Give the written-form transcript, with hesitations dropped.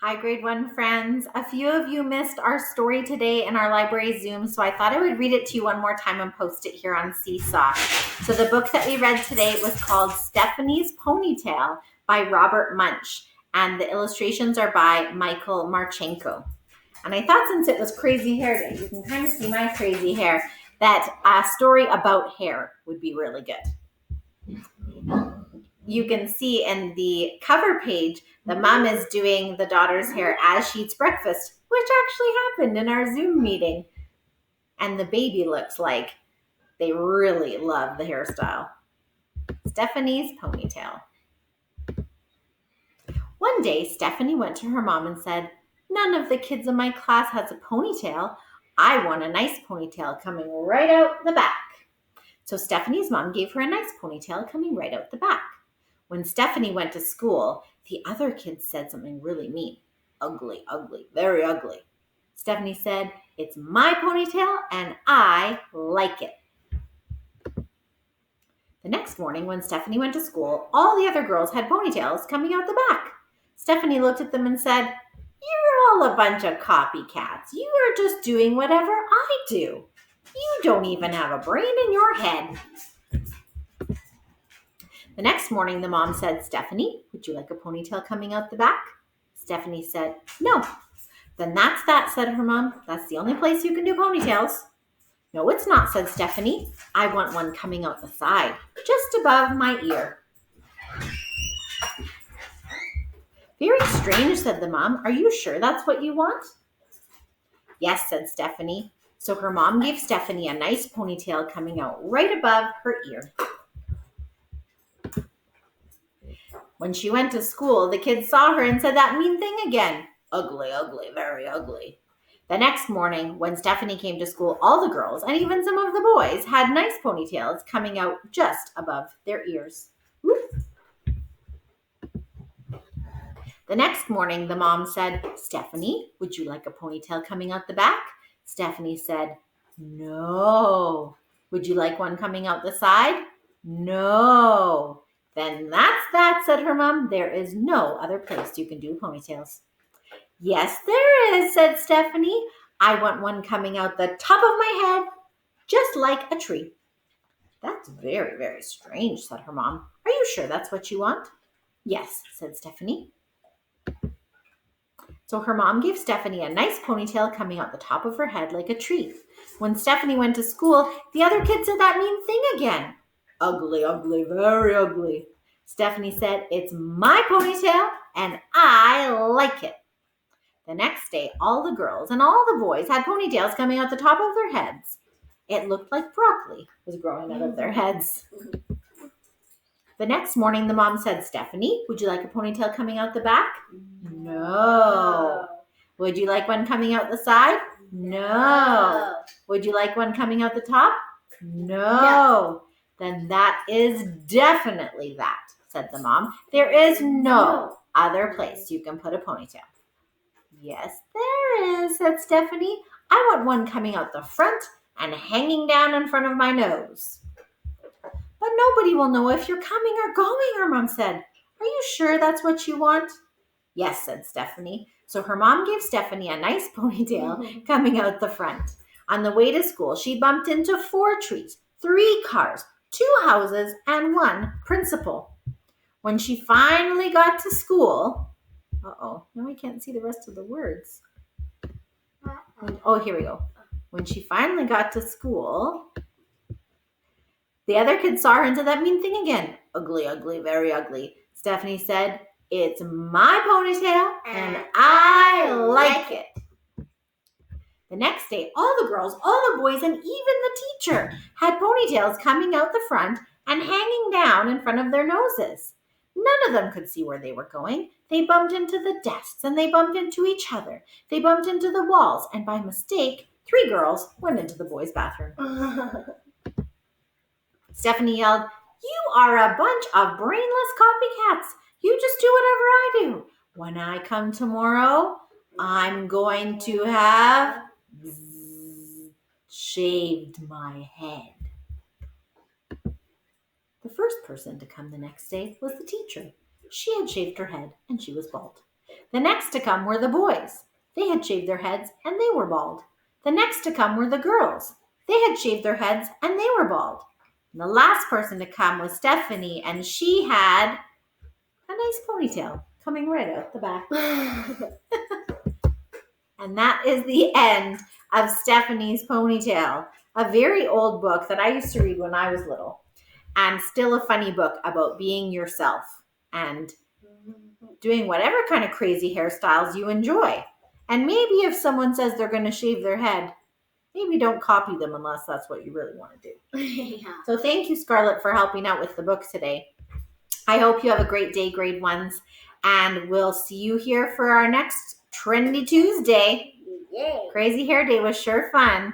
Hi, grade one friends. A few of you missed our story today in our library Zoom, so I thought I would read it to you one more time and post it here on Seesaw. So the book that we read today was called Stephanie's Ponytail by Robert Munsch, and the illustrations are by Michael Marchenko. And I thought since it was Crazy Hair Day, you can kind of see my crazy hair, that a story about hair would be really good. You can see in the cover page, the mom is doing the daughter's hair as she eats breakfast, which actually happened in our Zoom meeting. And the baby looks like they really love the hairstyle. Stephanie's Ponytail. One day, Stephanie went to her mom and said, "None of the kids in my class has a ponytail. I want a nice ponytail coming right out the back." So Stephanie's mom gave her a nice ponytail coming right out the back. When Stephanie went to school, the other kids said something really mean. Ugly, ugly, very ugly. Stephanie said, "It's my ponytail and I like it." The next morning when Stephanie went to school, all the other girls had ponytails coming out the back. Stephanie looked at them and said, "You're all a bunch of copycats. You are just doing whatever I do. You don't even have a brain in your head." The next morning, the mom said, "Stephanie, would you like a ponytail coming out the back?" Stephanie said, "No." "Then that's that," said her mom. "That's the only place you can do ponytails." "No, it's not," said Stephanie. "I want one coming out the side, just above my ear." "Very strange," said the mom. "Are you sure that's what you want?" "Yes," said Stephanie. So her mom gave Stephanie a nice ponytail coming out right above her ear. When she went to school, the kids saw her and said that mean thing again. Ugly, ugly, very ugly. The next morning, when Stephanie came to school, all the girls, and even some of the boys, had nice ponytails coming out just above their ears. Whoop. The next morning, the mom said, "Stephanie, would you like a ponytail coming out the back?" Stephanie said, "No." "Would you like one coming out the side?" "No." "Then that's that," said her mom. "There is no other place you can do ponytails." "Yes, there is," said Stephanie. "I want one coming out the top of my head, just like a tree." "That's very, very strange," said her mom. "Are you sure that's what you want?" "Yes," said Stephanie. So her mom gave Stephanie a nice ponytail coming out the top of her head like a tree. When Stephanie went to school, the other kids said that mean thing again. Ugly, ugly, very ugly. Stephanie said, "It's my ponytail and I like it." The next day, all the girls and all the boys had ponytails coming out the top of their heads. It looked like broccoli was growing out of their heads. The next morning, the mom said, "Stephanie, would you like a ponytail coming out the back?" "No." "Would you like one coming out the side?" "No." "Would you like one coming out the top?" "No." "Then that is definitely that," said the mom. "There is no other place you can put a ponytail." "Yes, there is," said Stephanie. "I want one coming out the front and hanging down in front of my nose." "But nobody will know if you're coming or going," her mom said. "Are you sure that's what you want?" "Yes," said Stephanie. So her mom gave Stephanie a nice ponytail coming out the front. On the way to school, she bumped into 4 trees, 3 cars, 2 houses, and 1 principal. When she finally got to school, now I can't see the rest of the words. Here we go. When she finally got to school, the other kids saw her and said that mean thing again. Ugly, ugly, very ugly. Stephanie said, "It's my ponytail and I like it." The next day, all the girls, all the boys, and even the teacher had ponytails coming out the front and hanging down in front of their noses. None of them could see where they were going. They bumped into the desks and they bumped into each other. They bumped into the walls, and by mistake, 3 girls went into the boys' bathroom. Stephanie yelled, "You are a bunch of brainless copycats. You just do whatever I do. When I come tomorrow, I'm going to have shaved my head." The first person to come the next day was the teacher. She had shaved her head and she was bald. The next to come were the boys. They had shaved their heads and they were bald. The next to come were the girls. They had shaved their heads and they were bald. And the last person to come was Stephanie, and she had a nice ponytail coming right out the back. And that is the end of Stephanie's Ponytail, a very old book that I used to read when I was little, and still a funny book about being yourself and doing whatever kind of crazy hairstyles you enjoy. And maybe if someone says they're going to shave their head, maybe don't copy them unless that's what you really want to do. Yeah. So thank you, Scarlett, for helping out with the book today. I hope you have a great day, grade ones, and we'll see you here for our next Trendy Tuesday. Yay. Crazy Hair Day was sure fun.